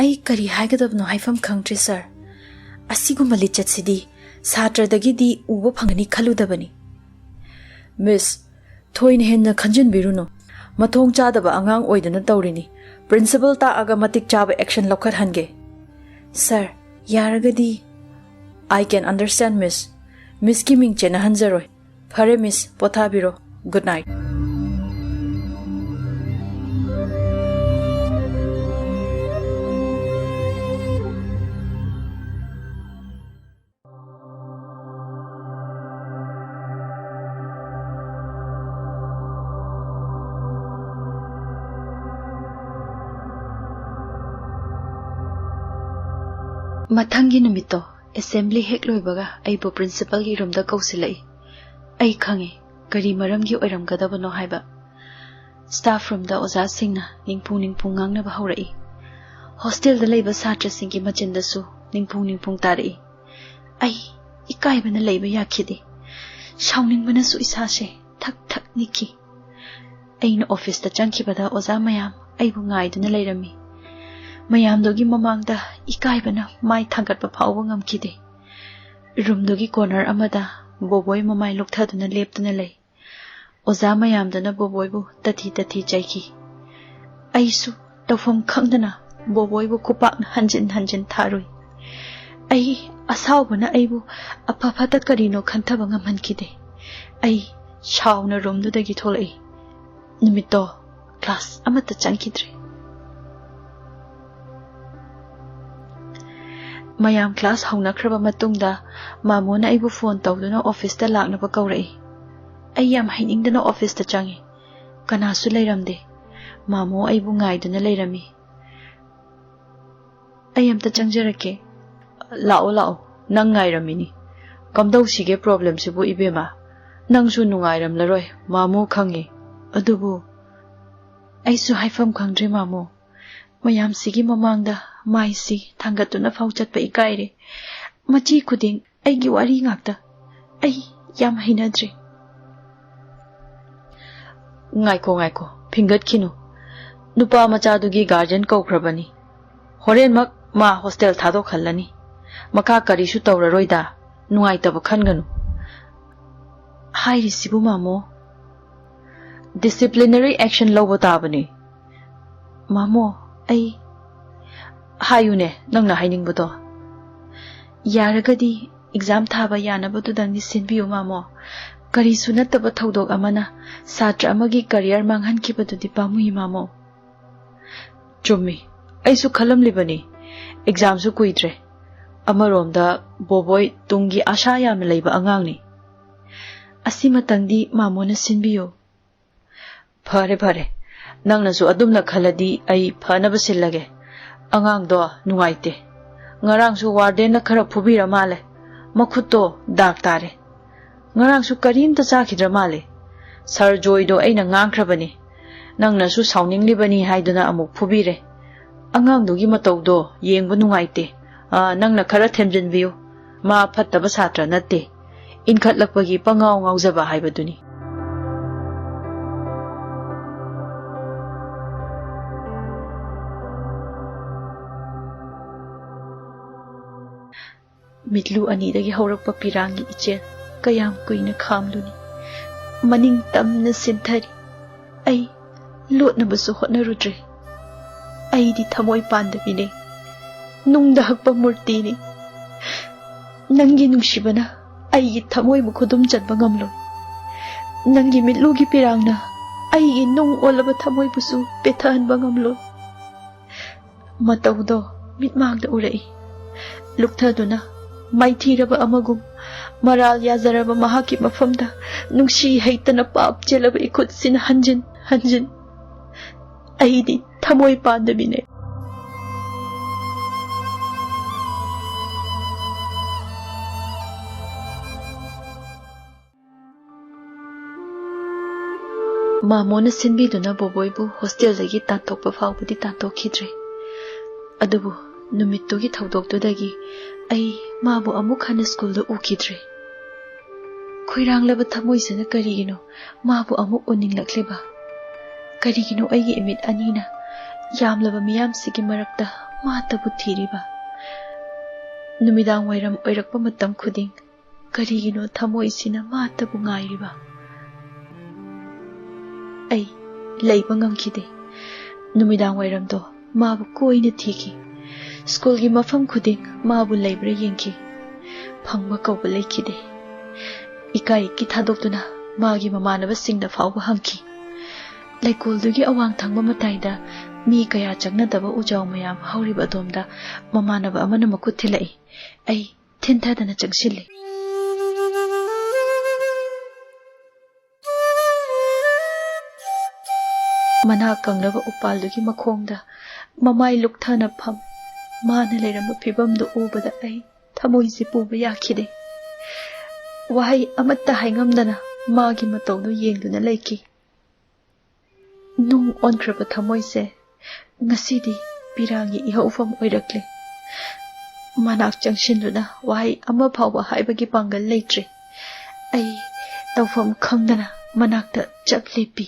ai kari haigadabno haifam khangtri sir asiguma lichat sidi satradagi di uba phangani khaludabani miss thoin henna khanjin biruno mathong chadaba angang oidana tawrini principal ta aga matik chaba action lokhat hange sir yaragadi I can understand miss ki ming chena hanjaroi phare miss pothabiro good night Mathangi numito assembly hek loibaga aibo principal gi room da kausilai ai khange kari maram gi oiram gadabano haiba staff room da oza singna ningpung ngang na ba haurai hostel da leiba satra singi machin da su ningpung tarai ai ikai bana leiba yakhidi shauning bana su isa she thak niki aina office da changki bada oza mayam aibu ngai duna leirami mayam dogi mamang da ikai bana mai thangat pa phawwa ngamkide room dogi corner amada boboy mamai luktha leptuna lei oza mayam dana boboy bu tathi chaiki aisu tawfam khangdana boboy bu kupak hanjin tharui ai asaw bana aibu apa phata karino khantha banga mankide ai shauna room do dagi tholai nimito class amata changkidre mayam class hauna khraba matungda mamona aibu phone tawduna office ta lakna ba kaurai ai yam hainingdana office ta changi kana su leiramde mamo aibu ngaiduna leirami ayam ta changjarake lao nang ngairamini kamdau sige problem sibu ibema nangsu nungairam laroi mamo khangi adubu aisu haifam khangdre mamo mayam sigi mamangda maisi thangatuna fauchat pa ikaire machi khuding aigi wari ngakta ai yam hinadre ngaiko phingat khinu nupa macha dugi guardian kaukrabani horen mak ma hostel thado khallani maka kari su tawraroida nungai taba khanganu hai risibu mamo disciplinary action lobo tabani mamo ai hayune nangna hainingbudo yaragadi exam thaba yanabadu dangni sinbiyo mamo kari sunataba thodok amana satra amagi career manghan kibadu dipamui mamo chummi aisu khalam libani exam su kuidre amaromda boboy tungi asha yam leiba angangni asima tangdi mamo na sinbiyo phare nangna su adumna khaladi ai phana basilage angang do nungaite ngarang su warden na khara phubira male makhuto dak tare ngarang su karim ta chakhidra male sir joy do aina ngangkhrabani nangna su sauning libani haiduna amuk phubire angang dogi matau do yengbu nungaite nangna khara themjin view ma phattaba satra natte inkhatlakpagi pangaw ngaujaba haibaduni mitlu ani dagi haurakpa pirangi ichen kayam kuina khamluni maning tamna sinthari ai lotna basu hotna rudre ai di thamoi pandabine nungda hakpa murti ni nangi nungshibana ai thamoi bu khudum chatba ngamlo nangi mitlu gi pirangna ai nung olaba thamoi busu pethan ba ngamlo matawdo mitmangda urai luktha maithiraba amagum maral yazaraba mahaki mafamda nungshi haitana pap chelaba ikhut sin hanjin aidi thamoi pandabine mamona sinbiduna boboibu hostel dagi tantokpa fawbudi tantokhidre adubu numittugi thaudokdudagi ai mabu amuk hana school da ukidre khoirang thamoisana karigino mabu amuk uninglakliba karigino aigi imit anina yamlaba miyam sigi marakta ꯃꯥꯇꯕꯨ ꯊꯤꯔꯤꯕ ꯅꯨꯃꯤꯗꯥꯡ ꯋꯥꯏꯔꯝ ꯑꯣꯏꯔꯛꯄ ꯃꯇꯝ ꯈꯨꯗꯤꯡ ꯀꯔꯤꯒꯤꯅꯣ ꯊꯃꯣꯏꯁꯤꯅ ꯃꯥꯇꯕꯨ ꯉꯥꯏꯔꯤꯕ ꯑꯩ ꯂꯩꯕ ꯉꯝꯈꯤꯗꯦ ꯅꯨꯃꯤꯗꯥꯡ ꯋꯥꯏꯔꯝꯗꯣ ꯃꯥꯕꯨ ꯀꯣꯏꯅ ꯊꯤꯈꯤ ꯁ꯭ꯀꯨꯜꯒꯤ ꯃꯐꯝ ꯈꯨꯗꯤꯡ ꯃꯥꯕꯨ ꯂꯩꯕ꯭ꯔꯥ ꯌꯦꯡꯈꯤ ꯐꯪꯕ ꯀꯧꯕ ꯂꯩꯈꯤꯗꯦ ꯏꯀꯥꯏ ꯏꯀꯤ ꯊꯥꯗꯣꯛꯇꯨꯅ ꯃꯥꯒꯤ ꯃꯃꯥꯟꯅꯕꯁꯤꯡꯗ ꯐꯥꯎꯕ ꯍꯪꯈꯤ ꯂꯩꯀꯣꯜꯗꯨꯒꯤ ꯑꯋꯥꯡ ꯊꯪꯕ ꯃꯇꯥꯏꯗ ꯃꯤ ꯀꯌꯥ ꯆꯪꯅꯗꯕ ꯎꯖꯥꯎ ꯃꯌꯥꯝ ꯍꯧꯔꯤꯕ ꯑꯗꯣꯝꯗ ꯃꯃꯥꯟꯅꯕ ꯑꯃꯅ ꯃꯈꯨꯠ ꯊꯤꯜꯂꯛꯏ ꯑꯩ ꯊꯤꯟꯊꯗꯅ ꯆꯪꯁꯤꯜꯂꯤ ꯃꯅꯥ ꯀꯪꯂꯕ ꯎꯄꯥꯜꯗꯨꯒꯤ ꯃꯈꯣꯡꯗ ꯃꯃꯥꯏ ꯂꯨꯛꯊꯅ ꯐꯝ ꯃꯥꯅ ꯂꯩꯔꯝꯕ ꯐꯤꯕꯝꯗꯨ ꯎꯕꯗ ꯑꯩ ꯊꯃꯣꯏꯁꯤ ꯄꯨꯕ ꯌꯥꯈꯤꯗꯦ ꯋꯥꯍꯩ ꯑꯃꯠꯇ ꯍꯥꯏꯉꯝꯗꯅ ꯃꯥꯒꯤ ꯃꯇꯧꯗꯨ ꯌꯦꯡꯗꯨꯅ ꯂꯩꯈꯤ ꯅꯨꯡ ꯑꯣꯟꯈ꯭ꯔꯕ ꯊꯃꯣꯏꯁꯦ ꯉꯁꯤꯗꯤ ꯄꯤꯔꯥꯡꯒꯤ ꯏꯍꯧꯐꯝ ꯑꯣꯏꯔꯛꯂꯦ ꯃꯅꯥꯛ ꯆꯪꯁꯤꯟꯗꯨꯅ ꯋꯥꯍꯩ ꯑꯃ ꯐꯥꯎꯕ ꯍꯥꯏꯕꯒꯤ ꯄꯥꯡꯒꯜ ꯂꯩꯇ꯭ꯔꯦ ꯑꯩ ꯇꯧꯐꯝ ꯈꯪꯗꯅ ꯃꯅꯥꯛꯇ ꯆꯞ ꯂꯦꯞꯄꯤ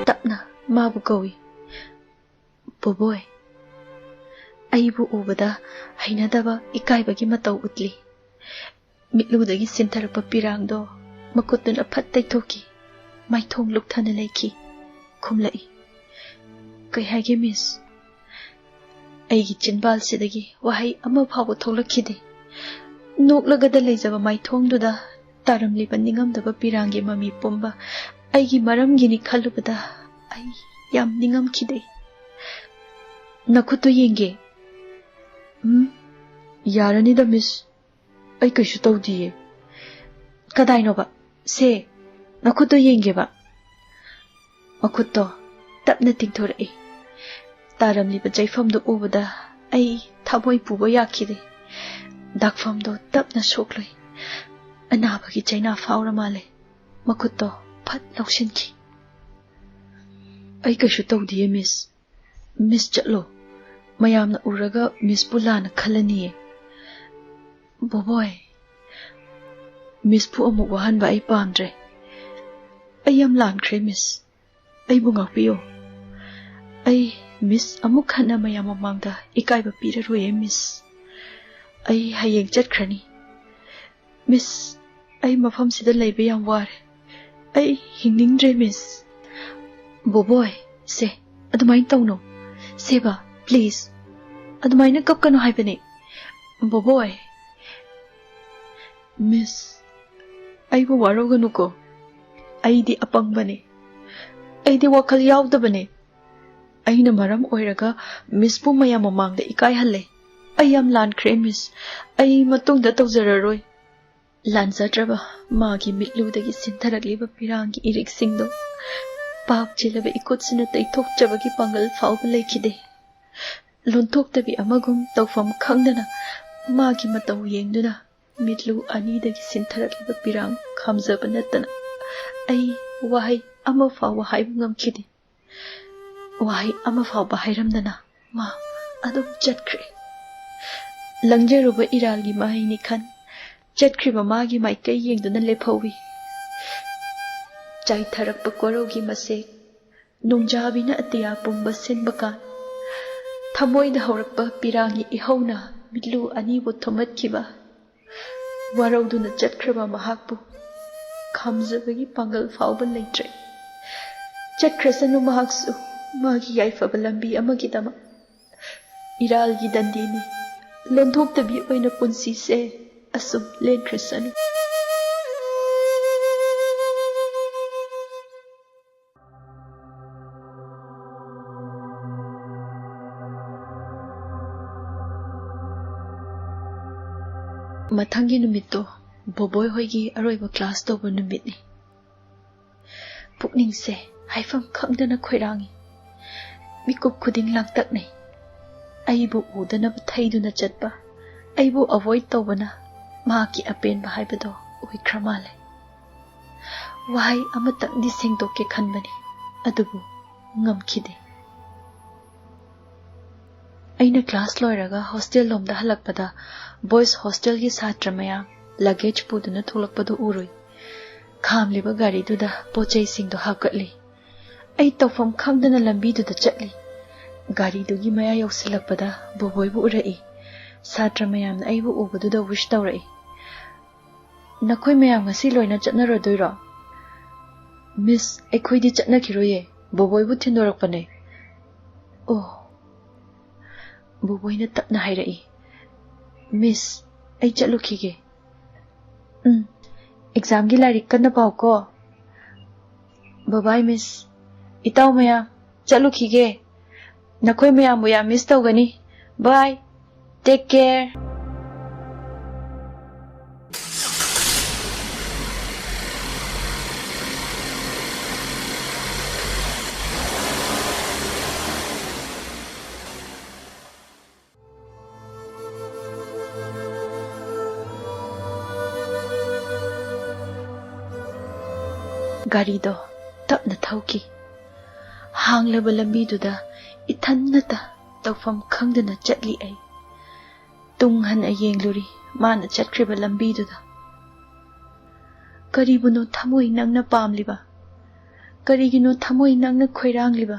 ꯇꯞꯅ ꯃꯥꯕꯨ ꯀꯧꯏ ꯕꯣꯕꯣꯏ ꯑꯩꯕꯨ ꯎꯕꯗ ꯍꯩꯅꯗꯕ ꯏꯀꯥꯏꯕꯒꯤ ꯃꯇꯧ ꯎꯠꯂꯤ ꯃꯤꯠꯂꯨꯗꯒꯤ ꯁꯤꯟꯊꯔꯛꯄ ꯄꯤꯔꯥꯡꯗꯣ ꯃꯈꯨꯠꯇꯨꯅ ꯐꯠ ꯇꯩꯊꯣꯛꯈꯤ ꯃꯥꯏꯊꯣꯡ ꯂꯨꯛꯊꯅ ꯂꯩꯈꯤ ꯈꯨꯝꯂꯛꯏ ꯀꯩ ꯍꯥꯏꯒꯦ ꯃꯤꯁ ꯑꯩꯒꯤ ꯆꯤꯟꯕꯥꯜꯁꯤꯗꯒꯤ ꯋꯥꯍꯩ ꯑꯃ ꯐꯥꯎꯕ ꯊꯣꯛꯂꯛꯈꯤꯗꯦ ꯅꯣꯛꯂꯒꯗ ꯂꯩꯖꯕ ꯃꯥꯏꯊꯣꯡꯗꯨꯗ ꯇꯥꯔꯝꯂꯤꯕ ꯅꯤꯡꯉꯝꯗꯕ ꯄꯤꯔꯥꯡꯒꯤ ꯃꯃꯤ ꯄꯨꯝꯕ ꯑꯩꯒꯤ ꯃꯔꯝꯒꯤꯅꯤ ꯈꯜꯂꯨꯕꯗ ꯑꯩ ꯌꯥꯝ ꯅꯤꯡꯉꯝꯈꯤꯗꯦ ꯅꯈꯨꯠꯇꯨ ꯌꯦꯡꯒꯦ ꯌꯥꯔꯅꯤꯗ ꯃꯤꯁ ꯑꯩ ꯀꯩꯁꯨ ꯇꯧꯗꯤꯌꯦ ꯀꯗꯥꯏꯅꯣꯕ ꯁꯦ ꯅꯈꯨꯠꯇꯨ ꯌꯦꯡꯒꯦꯕ ꯃꯈꯨꯠꯇꯣ ꯇꯞꯅ ꯇꯤꯡꯊꯣꯔꯛꯏ ꯇꯥꯔꯝꯂꯤꯕ ꯆꯩꯐꯝꯗꯨ ꯎꯕꯗ ꯑꯩ ꯊꯃꯣꯏ ꯄꯨꯕ ꯌꯥꯈꯤꯗꯦ ꯗꯥꯛꯐꯝꯗꯣ ꯇꯞꯅ ꯁꯣꯛꯂꯣꯏ ꯑꯅꯥꯕꯒꯤ ꯆꯩꯅꯥ ꯐꯥꯎꯔ ꯃꯥꯜꯂꯦ ꯃꯈꯨꯠꯇꯣ ꯐꯠ ꯂꯧꯁꯤꯟꯈꯤ ꯑꯩ ꯀꯩꯁꯨ ꯇꯧꯗꯤꯌꯦ ꯃꯤꯁ ꯆꯠꯂꯣ ꯃꯌꯥꯝꯅ ꯎꯔꯒ ꯃꯤꯁꯄꯨ ꯂꯥꯟꯅ ꯈꯜꯂꯅꯤꯌꯦ ꯕꯣꯕꯣꯏ ꯃꯤꯁꯄꯨ ꯑꯃꯨꯛ ꯋꯥꯍꯟꯕ ꯑꯩ ꯄꯥꯝꯗ꯭ꯔꯦ ꯑꯩ ꯌꯥꯝ ꯂꯥꯟꯈ꯭ꯔꯦ ꯃꯤꯁ ꯑꯩꯕꯨ ꯉꯥꯛꯄꯤꯌꯣ ꯑꯩ ꯃꯤꯁ ꯑꯃꯨꯛ ꯍꯟꯅ ꯃꯌꯥꯝ ꯃꯃꯥꯡꯗ ꯏꯀꯥꯏꯕ ꯄꯤꯔꯔꯣꯏꯌꯦ ꯃꯤꯁ ꯑꯩ ꯍꯌꯦꯡ ꯆꯠꯈ꯭ꯔꯅꯤ ꯃꯤꯁ ꯑꯩ ꯃꯐꯝꯁꯤꯗ ꯂꯩꯕ ꯌꯥꯝ ꯋꯥꯔꯦ ꯑꯩ ꯍꯤꯡꯅꯤꯡꯗ꯭ꯔꯦ ꯃꯤꯁ ꯕꯣꯕꯣꯏ ꯁꯦ ꯑꯗꯨꯃꯥꯏꯅ ꯇꯧꯅꯣ ꯁꯦꯕ ꯄ꯭ꯂꯤꯖ ꯑꯗꯨꯃꯥꯏꯅ ꯀꯞꯀꯅꯣ ꯍꯥꯏꯕꯅꯦ ꯕꯣꯕꯣꯏ ꯃꯤꯁ ꯑꯩꯕꯨ ꯋꯥꯔꯧꯒꯅꯨꯀꯣ ꯑꯩꯗꯤ ꯑꯄꯪꯕꯅꯦ ꯑꯩꯗꯤ ꯋꯥꯈꯜ ꯌꯥꯎꯗꯕꯅꯦ ꯑꯩꯅ ꯃꯔꯝ ꯑꯣꯏꯔꯒ ꯃꯤꯁꯄꯨ ꯃꯌꯥꯝ ꯃꯃꯥꯡꯗ ꯏꯀꯥꯏꯍꯜꯂꯦ ꯑꯩ ꯌꯥꯝ ꯂꯥꯟꯈ꯭ꯔꯦ ꯃꯤꯁ ꯑꯩ ꯃꯇꯨꯡꯗ ꯇꯧꯖꯔꯔꯣꯏ ꯂꯥꯟꯖꯗ꯭ꯔꯕ ꯃꯥꯒꯤ ꯃꯤꯠꯂꯨꯗꯒꯤ ꯁꯤꯟꯊꯔꯛꯂꯤꯕ ꯄꯤꯔꯥꯡꯒꯤ ꯏꯔꯤꯛꯁꯤꯡꯗꯣ ꯄꯥꯞ ꯆꯦꯜꯂꯕ ꯏꯈꯨꯠꯁꯤꯅ ꯇꯩꯊꯣꯛꯆꯕꯒꯤ ꯄꯥꯡꯒꯜ ꯐꯥꯎꯕ ꯂꯩꯈꯤꯗꯦ ꯂꯣꯟꯊꯣꯛꯇꯕꯤ ꯑꯃꯒꯨꯝ ꯇꯧꯐꯝ ꯈꯪꯗꯅ ꯃꯥꯒꯤ ꯃꯇꯧ ꯌꯦꯡꯗꯨꯅ ꯃꯤꯠꯂꯨ ꯑꯅꯤꯗꯒꯤ ꯁꯤꯟꯊꯔꯛꯂꯤꯕ ꯄꯤꯔꯥꯡ ꯈꯥꯝꯖꯕ ꯅꯠꯇꯅ ꯑꯩ ꯋꯥꯍꯩ ꯑꯃ ꯐꯥꯎꯕ ꯍꯥꯏꯕ ꯉꯝꯈꯤꯗꯦ ꯋꯥꯍꯩ ꯑꯃ ꯐꯥꯎꯕ ꯍꯥꯏꯔꯝꯗꯅ ꯃꯥ ꯑꯗꯨꯝ ꯆꯠꯈ꯭ꯔꯦ ꯂꯪꯖꯔꯨꯕ ꯏꯔꯥꯜꯒꯤ ꯃꯍꯩꯅꯤ ꯈꯟ ꯆꯠꯈ꯭ꯔꯤꯕ ꯃꯥꯒꯤ ꯃꯥꯏꯀꯩ ꯌꯦꯡꯗꯨꯅ ꯂꯦꯞꯍꯧꯏ ꯆꯥꯏꯊꯔꯛꯄ ꯀꯣꯔꯧꯒꯤ ꯃꯁꯦꯛ ꯅꯣꯡꯖꯥꯕꯤꯅ ꯑꯇꯤꯌꯥ ꯄꯨꯝꯕ ꯁꯤꯟꯕ ꯀꯥꯟ ꯊꯃꯣꯏꯗ ꯍꯧꯔꯛꯄ ꯄꯤꯔꯥꯡꯒꯤ ꯏꯍꯧꯅ ꯃꯤꯠꯂꯨ ꯑꯅꯤꯕꯨ ꯊꯨꯝꯍꯠꯈꯤꯕ ꯋꯥꯔꯧꯗꯨꯅ ꯆꯠꯈ꯭ꯔꯕ ꯃꯍꯥꯛꯄꯨ ꯈꯥꯝꯖꯕꯒꯤ ꯄꯥꯡꯒꯜ ꯐꯥꯎꯕ ꯂꯩꯇ꯭ꯔꯦ ꯆꯠꯈ꯭ꯔꯁꯅꯨ ꯃꯍꯥꯛꯁꯨ ꯃꯥꯒꯤ ꯌꯥꯏꯐꯕ ꯂꯝꯕꯤ ꯑꯃꯒꯤꯗꯃꯛ ꯏꯔꯥꯜꯒꯤ ꯗꯟꯗꯤꯅꯤ ꯂꯣꯟꯊꯣꯛꯇꯕꯤ ꯑꯣꯏꯅ ꯄꯨꯟꯁꯤꯁꯦ ꯑꯁꯨꯝ ꯂꯦꯟꯈ꯭ꯔꯁꯅꯨ ꯃꯊꯪꯒꯤ ꯅꯨꯃꯤꯠꯇꯣ ꯕꯣꯕꯣꯏ ꯍꯣꯏꯒꯤ ꯑꯔꯣꯏꯕ ꯀ꯭ꯂꯥꯁ ꯇꯧꯕ ꯅꯨꯃꯤꯠꯅꯤ ꯄꯨꯛꯅꯤꯡꯁꯦ ꯍꯥꯏꯐꯝ ꯈꯪꯗꯅ ꯈꯣꯏꯔꯥꯡꯏ ꯃꯤꯀꯨꯞ ꯈꯨꯗꯤꯡ ꯂꯥꯡꯇꯛꯅꯩ ꯑꯩꯕꯨ ꯎꯗꯅꯕ ꯊꯩꯗꯨꯅ ꯆꯠꯄ ꯑꯩꯕꯨ ꯑꯚꯣꯏꯗ ꯇꯧꯕꯅ ꯃꯍꯥꯛꯀꯤ ꯑꯄꯦꯟꯕ ꯍꯥꯏꯕꯗꯣ ꯑꯣꯏꯈ꯭ꯔ ꯃꯥꯜꯂꯦ ꯋꯥꯍꯩ ꯑꯃꯇꯪꯗꯤ ꯁꯦꯡꯗꯣꯛꯀꯦ ꯈꯟꯕꯅꯤ ꯑꯗꯨꯕꯨ ꯉꯝꯈꯤꯗꯦ ꯑꯩꯅ ꯀ꯭ꯂꯥꯁ ꯂꯣꯏꯔꯒ ꯍꯣꯁꯇꯦꯜ ꯂꯣꯝꯗ ꯍꯜꯂꯛꯄꯗ ꯕꯣꯏꯁ ꯍꯣꯁꯇꯦꯜꯒꯤ ꯁꯥꯇ꯭ꯔ ꯃꯌꯥꯝ ꯂꯒꯦꯖ ꯄꯨꯗꯨꯅ ꯊꯣꯛꯂꯛꯄꯗꯨ ꯎꯔꯨꯏ ꯈꯥꯝꯂꯤꯕ ꯒꯥꯔꯤꯗꯨꯗ ꯄꯣꯠꯆꯩꯁꯤꯡꯗꯣ ꯍꯥꯞꯀꯠꯂꯤ ꯑꯩ ꯇꯧꯐꯝ ꯈꯪꯗꯅ ꯂꯝꯕꯤꯗꯨꯗ ꯆꯠꯂꯤ ꯒꯥꯔꯤꯗꯨꯒꯤ ꯃꯌꯥ ꯌꯧꯁꯤꯜꯂꯛꯄꯗ ꯕꯣꯕꯣꯏꯕꯨ ꯎꯔꯛꯏ. ꯁꯥꯇ꯭ꯔ ꯃꯌꯥꯝꯅ ꯑꯩꯕꯨ ꯎꯕꯗꯨꯗ ꯋꯤꯁ ꯇꯧꯔꯛꯏ. ꯅꯈꯣꯏ ꯃꯌꯥꯝ ꯉꯁꯤ ꯂꯣꯏꯅ ꯆꯠꯅꯔꯗꯣꯏꯔꯣ? ꯃꯤꯁ, ꯑꯩꯈꯣꯏꯗꯤ ꯆꯠꯅꯈꯤꯔꯣꯏꯌꯦ. ꯕꯣꯕꯣꯏꯕꯨ ꯊꯤꯟꯗꯣꯔꯛꯄꯅꯦ. ꯑꯣ. ꯕꯣꯕꯣꯏꯅ ꯇꯞꯅ ꯍꯥꯏꯔꯛꯏ. ꯃꯤꯁ, ꯑꯩ ꯆꯠꯂꯨꯈꯤꯒꯦ. ꯑꯦꯛꯖꯥꯝꯒꯤ ꯂꯥꯏꯔꯤꯛ ꯀꯟꯅ ꯄꯥꯎꯀꯣ. ꯕꯕꯥꯏ ꯃꯤꯁ. ꯏꯇꯥꯎ ꯃꯌꯥꯝ, ꯆꯠꯂꯨꯈꯤꯒꯦ. ꯅꯈꯣꯏ ꯃꯌꯥꯝꯕꯨ ꯌꯥꯝ ꯃꯤꯁ ꯇꯧꯒꯅꯤ. ꯕꯥꯏ. Take care. ꯒꯥꯔꯤꯗꯣ ꯇꯞꯅ ꯊꯧꯈꯤ. ꯍꯥꯡꯂꯕ ꯂꯝꯕꯤꯗꯨꯗ ꯏꯊꯟꯅꯇ ꯇꯧꯐꯝ ꯈꯪꯗꯅ ꯆꯠꯂꯤ ꯑꯩ. ꯇꯨꯡ ꯍꯟꯅ ꯌꯦꯡꯂꯨꯔꯤ ꯃꯥꯅ ꯆꯠꯈ꯭ꯔꯤꯕ ꯂꯝꯕꯤꯗꯨꯗ. ꯀꯔꯤꯕꯨꯅꯣ ꯊꯃꯣꯏ ꯅꯪꯅ ꯄꯥꯝꯂꯤꯕ? ꯀꯔꯤꯒꯤꯅꯣ ꯊꯃꯣꯏ ꯅꯪꯅ ꯈꯣꯏꯔꯥꯡꯂꯤꯕ?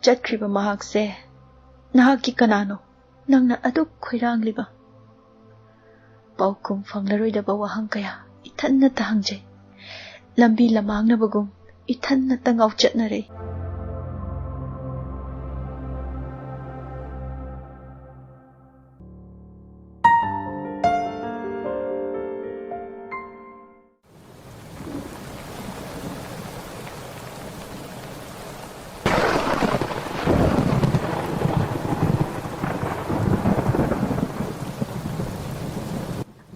ꯆꯠꯈ꯭ꯔꯤꯕ ꯃꯍꯥꯛꯁꯦ ꯅꯍꯥꯛꯀꯤ ꯀꯅꯥꯅꯣ ꯅꯪꯅ ꯑꯗꯨꯛ ꯈꯣꯏꯔꯥꯡꯂꯤꯕ? ꯄꯥꯎꯈꯨꯝ ꯐꯪꯂꯔꯣꯏꯗꯕ ꯋꯥꯍꯪ ꯀꯌꯥ ꯏꯊꯟꯅꯇ ꯍꯪꯖꯩ. ꯂꯝꯕꯤ ꯂꯝꯃꯥꯡꯅꯕꯒꯨꯝ ꯏꯊꯟꯅꯇ ꯉꯥꯎꯆꯠꯅꯔꯦ.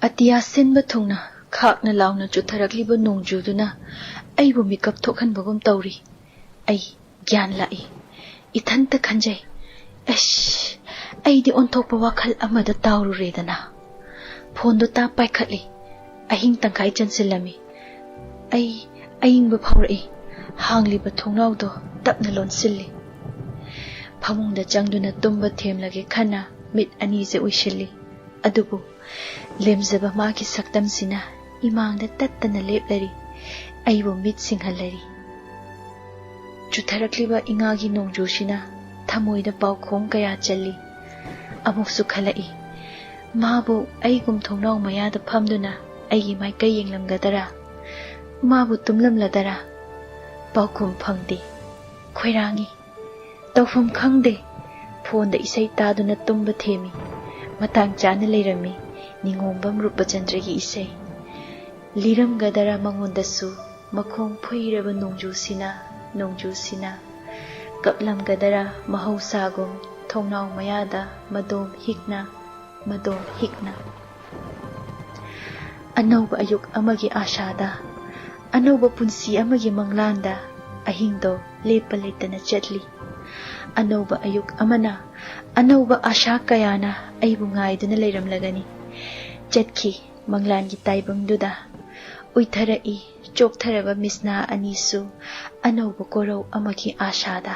ꯑꯇꯤꯌꯥ ꯁꯤꯟꯕ ꯊꯨꯡꯅ ꯈꯥꯛꯅ ꯂꯥꯎꯅ ꯆꯨꯊꯔꯛꯂꯤꯕ ꯅꯣꯡꯖꯨꯗꯨꯅ ꯑꯩꯕꯨ ꯃꯤꯀꯞ ꯊꯣꯛꯍꯟꯕꯒꯨꯝ ꯇꯧꯔꯤ. ꯑꯩ ꯒ꯭ꯌꯥꯟ ꯂꯥꯛꯏ. ꯏꯊꯟꯇ ꯈꯟꯖꯩ. ꯑꯩꯗꯤ ꯑꯣꯟꯊꯣꯛꯄ ꯋꯥꯈꯜ ꯑꯃꯗ ꯇꯥꯎꯔꯨꯔꯦꯗꯅ. ꯐꯣꯟꯗꯣ ꯇꯥꯞ ꯄꯥꯏꯈꯠꯂꯤ. ꯑꯍꯤꯡ ꯇꯪꯈꯥꯏ ꯆꯟꯁꯤꯜꯂꯝꯃꯤ. ꯑꯩ ꯑꯏꯪꯕ ꯐꯥꯎꯔꯛꯏ. ꯍꯥꯡꯂꯤꯕ ꯊꯣꯡꯅꯥꯎꯗꯣ ꯇꯞꯅ ꯂꯣꯟꯁꯤꯜꯂꯤ. ꯐꯃꯨꯡꯗ ꯆꯪꯗꯨꯅ ꯇꯨꯝꯕ ꯊꯦꯝꯂꯒꯦ ꯈꯟꯅ ꯃꯤꯠ ꯑꯅꯤꯁꯦ ꯎꯏꯁꯤꯜꯂꯤ. ꯑꯗꯨꯕꯨ ꯂꯦꯝꯖꯕ ꯃꯥꯒꯤ ꯁꯛꯇꯝꯁꯤꯅ ꯏꯃꯥꯡꯗ ꯇꯠꯇꯅ ꯂꯦꯞꯂꯔꯤ. ꯑꯩꯕꯨ ꯃꯤꯠ ꯁꯤꯡꯍꯜꯂꯔꯤ. ꯆꯨꯊꯔꯛꯂꯤꯕ ꯏꯉꯥꯒꯤ ꯅꯣꯡꯖꯨꯁꯤꯅ ꯊꯃꯣꯏꯗ ꯄꯥꯎꯈꯣꯡ ꯀꯌꯥ ꯆꯜꯂꯤ. ꯑꯃꯨꯛꯁꯨ ꯈꯜꯂꯛꯏ. ꯃꯥꯕꯨ ꯑꯩꯒꯨꯝ ꯊꯣꯡꯅꯥꯎ ꯃꯌꯥꯗ ꯐꯝꯗꯨꯅ ꯑꯩꯒꯤ ꯃꯥꯏꯀꯩ ꯌꯦꯡꯂꯝꯒꯗꯔꯥ? ꯃꯥꯕꯨ ꯇꯨꯝꯂꯝꯂꯗꯔꯥ? ꯄꯥꯎꯈꯨꯝ ꯐꯪꯗꯦ. ꯈꯣꯏꯔꯥꯡꯉꯤ. ꯇꯧꯐꯝ ꯈꯪꯗꯦ. ꯐꯣꯟꯗ ꯏꯁꯩ ꯇꯥꯗꯨꯅ ꯇꯨꯝꯕ ꯊꯦꯝꯃꯤ. ꯃꯇꯥꯡ ꯆꯥꯅ ꯂꯩꯔꯝꯃꯤ ꯅꯤꯉꯣꯝꯕꯝ ꯔꯨꯄꯆꯟꯗ꯭ꯔꯒꯤ ꯏꯁꯩ. ꯂꯤꯔꯝꯒꯗꯔꯥ ꯃꯉꯣꯟꯗꯁꯨ ꯃꯈꯣꯡ ꯐꯩꯔꯕ ꯅꯣꯡꯖꯨꯁꯤꯅ ꯀꯞꯂꯝꯒꯗꯔꯥ ꯃꯍꯧꯁꯥꯒꯨꯝ ꯊꯣꯡꯅꯥꯎ ꯃꯌꯥꯗ ꯃꯗꯣꯝ ꯍꯤꯛꯅ. ꯑꯅꯧꯕ ꯑꯌꯨꯛ ꯑꯃꯒꯤ ꯑꯥꯁꯥꯗ, ꯑꯅꯧꯕ ꯄꯨꯟꯁꯤ ꯑꯃꯒꯤ ꯃꯪꯂꯥꯟꯗ ꯑꯍꯤꯡꯗꯣ ꯂꯦꯞꯄ ꯂꯩꯇꯅ ꯆꯠꯂꯤ. ꯑꯅꯧꯕ ꯑꯌꯨꯛ ꯑꯃꯅ, ꯑꯅꯧꯕ ꯑꯥꯁꯥ ꯀꯌꯥꯅ ꯑꯩꯕꯨ ꯉꯥꯏꯗꯨꯅ ꯂꯩꯔꯝꯂꯒꯅꯤ. ꯆꯠꯈꯤ ꯃꯪꯂꯥꯟꯒꯤ ꯇꯥꯏꯕꯪꯗꯨꯗ. ꯎꯏꯊꯔꯛꯏ ꯆꯣꯛꯊꯔꯕ ꯃꯤꯁꯅꯥ ꯑꯅꯤꯁꯨ ꯑꯅꯧꯕ ꯀꯣꯔꯧ ꯑꯃꯒꯤ ꯑꯥꯁꯥꯗ.